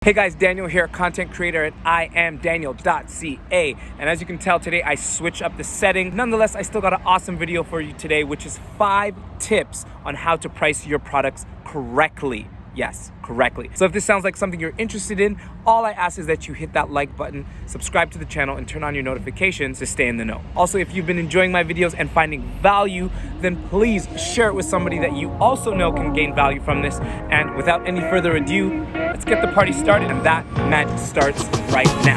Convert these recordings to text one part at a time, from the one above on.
Hey guys, Daniel here, content creator at iAMDANIEL.ca. And as you can tell today, I switched up the setting. Nonetheless, I still got an awesome video for you today, which is 5 tips on how to price your products correctly. Yes, correctly. So if this sounds like something you're interested in, all I ask is that you hit that like button, subscribe to the channel, and turn on your notifications to stay in the know. Also, if you've been enjoying my videos and finding value, then please share it with somebody that you also know can gain value from this. And without any further ado, let's get the party started. And that magic starts right now.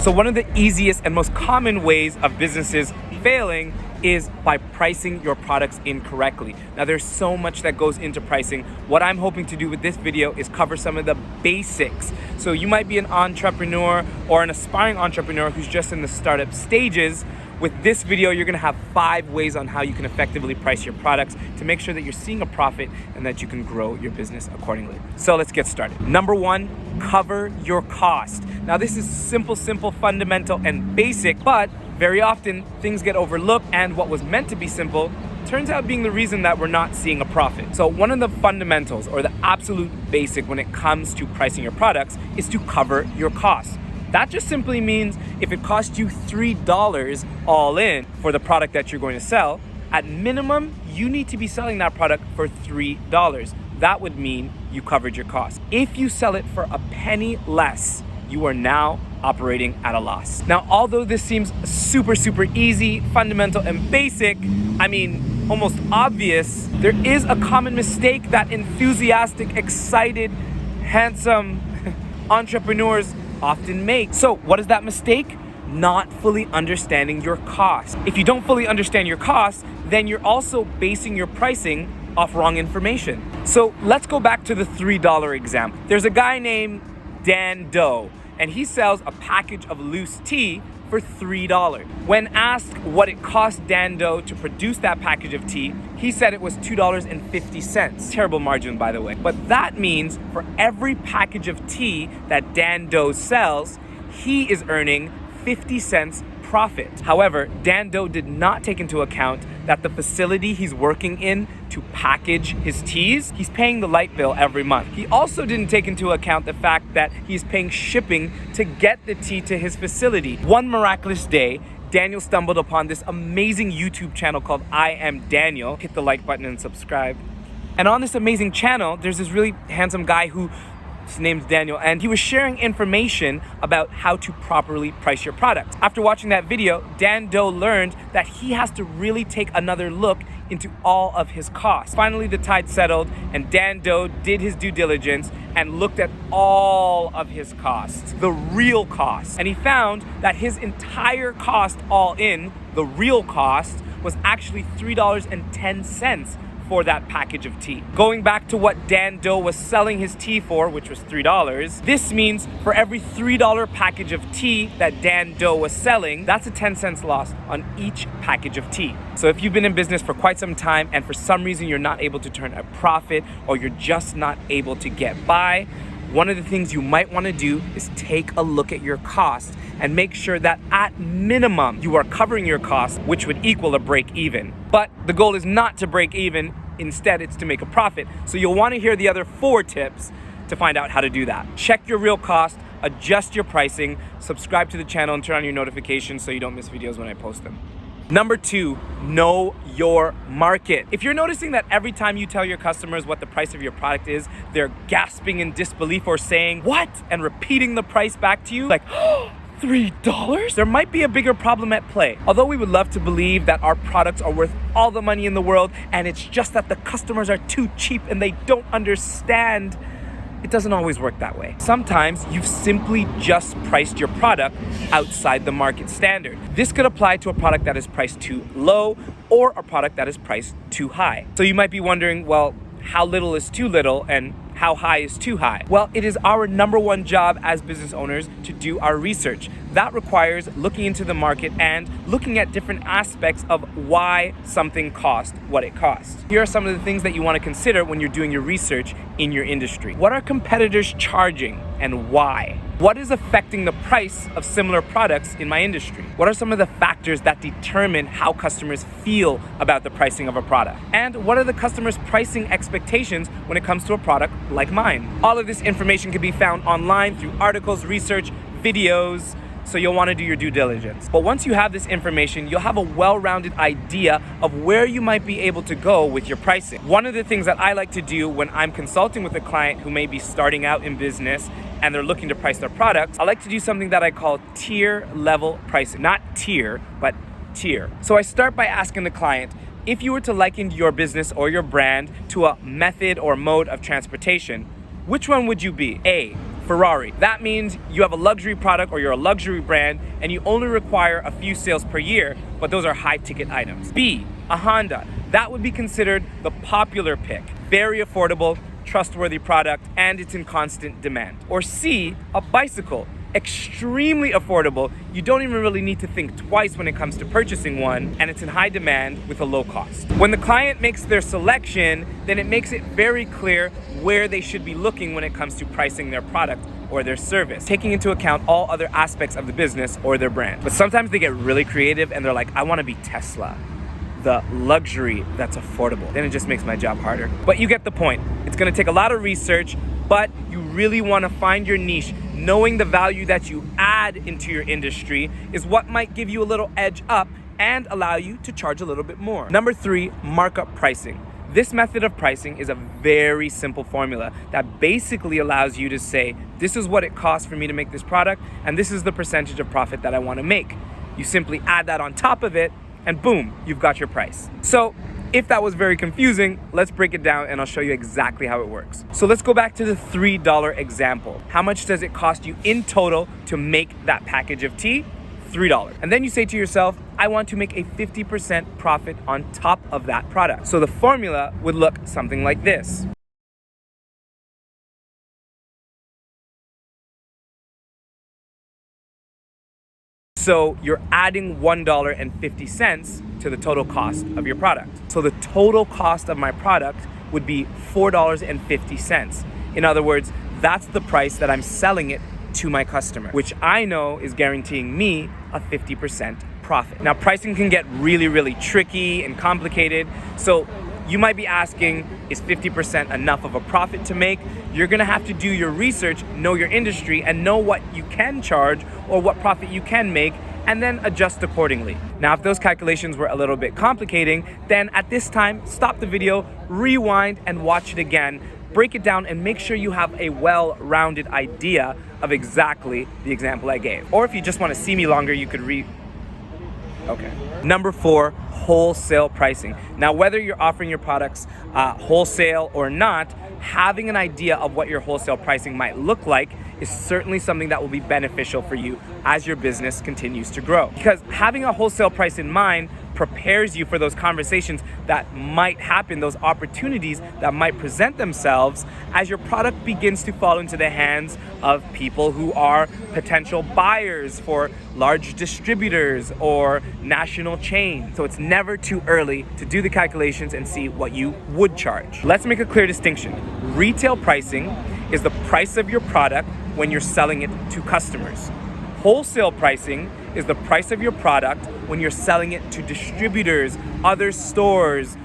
So one of the easiest and most common ways of businesses failing is by pricing your products incorrectly. Now there's so much that goes into pricing. What I'm hoping to do with this video is cover some of the basics. So you might be an entrepreneur or an aspiring entrepreneur who's just in the startup stages. With this video, you're gonna have 5 ways on how you can effectively price your products to make sure that you're seeing a profit and that you can grow your business accordingly. So let's get started. Number 1, cover your cost. Now this is simple, fundamental, and basic, but very often things get overlooked, and what was meant to be simple turns out being the reason that we're not seeing a profit. So one of the fundamentals or the absolute basic when it comes to pricing your products is to cover your costs. That just simply means if it costs you $3 all in for the product that you're going to sell, at minimum, you need to be selling that product for $3. That would mean you covered your costs. If you sell it for a penny less, you are now operating at a loss. Now, although this seems super easy, fundamental, and basic, I mean, almost obvious, there is a common mistake that enthusiastic, excited, handsome entrepreneurs often make. So what is that mistake? Not fully understanding your cost. If you don't fully understand your costs, then you're also basing your pricing off wrong information. So let's go back to the $3 example. There's a guy named Dan Doe, and he sells a package of loose tea for $3. When asked what it cost Dan Doe to produce that package of tea, he said it was $2.50. Terrible margin, by the way. But that means for every package of tea that Dan Doe sells, he is earning 50 cents profit. However, Dan Doe did not take into account that the facility he's working in to package his teas, he's paying the light bill every month. He also didn't take into account the fact that he's paying shipping to get the tea to his facility. One miraculous day, Daniel stumbled upon this amazing YouTube channel called iAMDANIEL. Hit the like button and subscribe. And on this amazing channel, there's this really handsome guy who his name's Daniel, and he was sharing information about how to properly price your product. After watching that video, Dan Doe learned that he has to really take another look into all of his costs. Finally, the tide settled, and Dan Doe did his due diligence and looked at all of his costs, the real costs. And he found that his entire cost all in, the real cost, was actually $3.10 for that package of tea. Going back to what Dan Doe was selling his tea for, which was $3, this means for every $3 package of tea that Dan Doe was selling, that's a 10 cents loss on each package of tea. So if you've been in business for quite some time and for some reason you're not able to turn a profit or you're just not able to get by, one of the things you might want to do is take a look at your costs and make sure that at minimum you are covering your costs, which would equal a break even. But the goal is not to break even, instead it's to make a profit. So you'll want to hear the other 4 tips to find out how to do that. Check your real cost, adjust your pricing, subscribe to the channel, and turn on your notifications so you don't miss videos when I post them. Number 2, know your market. If you're noticing that every time you tell your customers what the price of your product is, they're gasping in disbelief or saying, "What?" and repeating the price back to you, like, $3? There might be a bigger problem at play. Although we would love to believe that our products are worth all the money in the world and it's just that the customers are too cheap and they don't understand, it doesn't always work that way. Sometimes you've simply just priced your product outside the market standard. This could apply to a product that is priced too low or a product that is priced too high. So you might be wondering, well, how little is too little and how high is too high? Well, it is our number 1 job as business owners to do our research. That requires looking into the market and looking at different aspects of why something costs what it costs. Here are some of the things that you want to consider when you're doing your research in your industry. What are competitors charging and why? What is affecting the price of similar products in my industry? What are some of the factors that determine how customers feel about the pricing of a product? And what are the customers' pricing expectations when it comes to a product like mine? All of this information can be found online through articles, research, videos, so you'll want to do your due diligence. But once you have this information, you'll have a well-rounded idea of where you might be able to go with your pricing. One of the things that I like to do when I'm consulting with a client who may be starting out in business and they're looking to price their products, I like to do something that I call tier level pricing. Not tier, but tier. So I start by asking the client, if you were to liken your business or your brand to a method or mode of transportation, which one would you be? A, Ferrari. That means you have a luxury product or you're a luxury brand and you only require a few sales per year, but those are high ticket items. B, a Honda. That would be considered the popular pick. Very affordable, trustworthy product, and it's in constant demand. Or C, a bicycle. Extremely affordable. You don't even really need to think twice when it comes to purchasing one, and it's in high demand with a low cost. When the client makes their selection, then it makes it very clear where they should be looking when it comes to pricing their product or their service, taking into account all other aspects of the business or their brand. But sometimes they get really creative and they're like, I want to be Tesla, the luxury that's affordable. Then it just makes my job harder. But you get the point. It's going to take a lot of research, but you really want to find your niche. Knowing the value that you add into your industry is what might give you a little edge up and allow you to charge a little bit more. Number 3, markup pricing. This method of pricing is a very simple formula that basically allows you to say, this is what it costs for me to make this product, and this is the percentage of profit that I want to make. You simply add that on top of it, and boom, you've got your price. So if that was very confusing, let's break it down and I'll show you exactly how it works. So let's go back to the $3 example. How much does it cost you in total to make that package of tea? $3. And then you say to yourself, I want to make a 50% profit on top of that product. So the formula would look something like this. So you're adding $1.50 to the total cost of your product. So the total cost of my product would be $4.50. In other words, that's the price that I'm selling it to my customer, which I know is guaranteeing me a 50% profit. Now, pricing can get really, really tricky and complicated. So you might be asking, is 50% enough of a profit to make? You're gonna have to do your research, know your industry, and know what you can charge or what profit you can make, and then adjust accordingly. Now, if those calculations were a little bit complicating, then at this time, stop the video, rewind, and watch it again. Break it down and make sure you have a well-rounded idea of exactly the example I gave. Or if you just wanna see me longer, you could Okay. Number 4, wholesale pricing. Now, whether you're offering your products wholesale or not, having an idea of what your wholesale pricing might look like is certainly something that will be beneficial for you as your business continues to grow. Because having a wholesale price in mind prepares you for those conversations that might happen, those opportunities that might present themselves as your product begins to fall into the hands of people who are potential buyers for large distributors or national chains. So it's never too early to do the calculations and see what you would charge. Let's make a clear distinction. Retail pricing is the price of your product when you're selling it to customers. Wholesale pricing is the price of your product when you're selling it to distributors, other stores,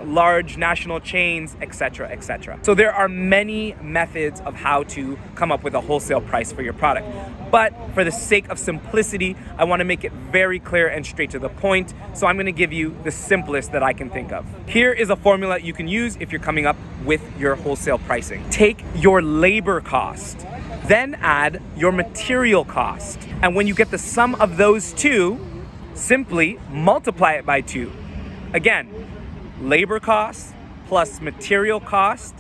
large national chains, etc., etc. So there are many methods of how to come up with a wholesale price for your product. But for the sake of simplicity, I want to make it very clear and straight to the point. So I'm going to give you the simplest that I can think of. Here is a formula you can use if you're coming up with your wholesale pricing. Take your labor cost, then add your material cost. And when you get the sum of those two, simply multiply it by 2. Again, labor cost plus material cost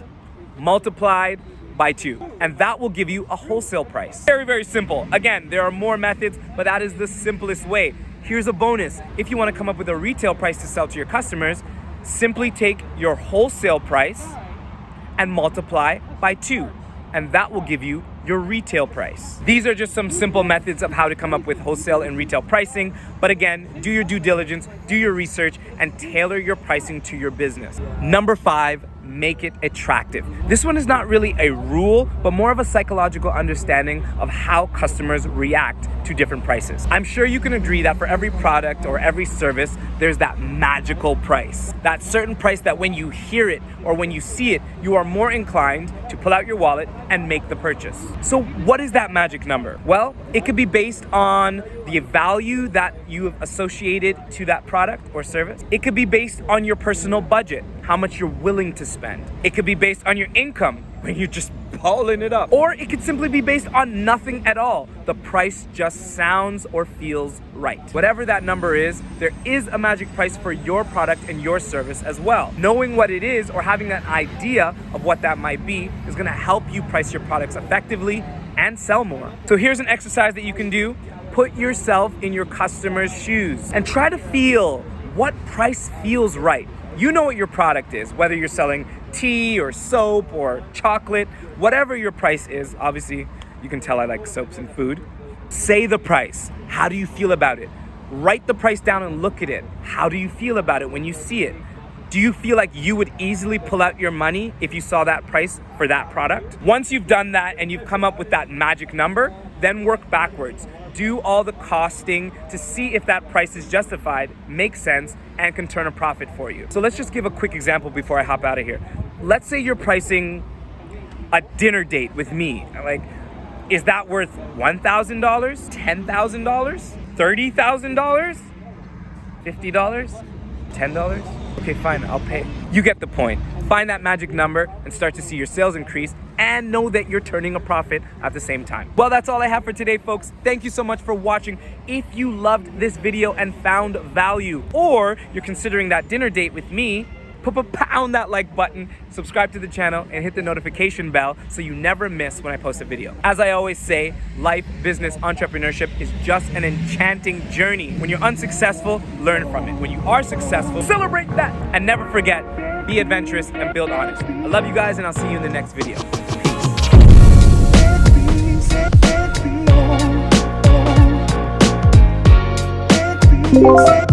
multiplied by 2. And that will give you a wholesale price. Very, very simple. Again, there are more methods, but that is the simplest way. Here's a bonus. If you want to come up with a retail price to sell to your customers, simply take your wholesale price and multiply by 2. And that will give you your retail price. These are just some simple methods of how to come up with wholesale and retail pricing. But again, do your due diligence, do your research, and tailor your pricing to your business. Number 5, make it attractive. This one is not really a rule, but more of a psychological understanding of how customers react to different prices. I'm sure you can agree that for every product or every service, there's that magical price. That certain price that when you hear it or when you see it, you are more inclined to pull out your wallet and make the purchase. So what is that magic number? Well, it could be based on the value that you have associated to that product or service. It could be based on your personal budget, how much you're willing to spend. It could be based on your income, when you're just balling it up. Or it could simply be based on nothing at all. The price just sounds or feels right. Whatever that number is, there is a magic price for your product and your service as well. Knowing what it is or having an idea of what that might be is gonna help you price your products effectively and sell more. So here's an exercise that you can do. Put yourself in your customer's shoes and try to feel what price feels right. You know what your product is, whether you're selling tea or soap or chocolate, whatever your price is. Obviously, you can tell I like soaps and food. Say the price. How do you feel about it? Write the price down and look at it. How do you feel about it when you see it? Do you feel like you would easily pull out your money if you saw that price for that product? Once you've done that and you've come up with that magic number, then work backwards. Do all the costing to see if that price is justified, makes sense, and can turn a profit for you. So let's just give a quick example before I hop out of here. Let's say you're pricing a dinner date with me. Like, is that worth $1,000, $10,000, $30,000, $50, $10? Okay, fine, I'll pay. You get the point. Find that magic number and start to see your sales increase and know that you're turning a profit at the same time. Well, that's all I have for today, folks. Thank you so much for watching. If you loved this video and found value, or you're considering that dinner date with me, pound that like button, subscribe to the channel, and hit the notification bell so you never miss when I post a video. As I always say, life, business, entrepreneurship is just an enchanting journey. When you're unsuccessful, learn from it. When you are successful, celebrate that. And never forget, be adventurous and build honest. I love you guys, and I'll see you in the next video. Peace.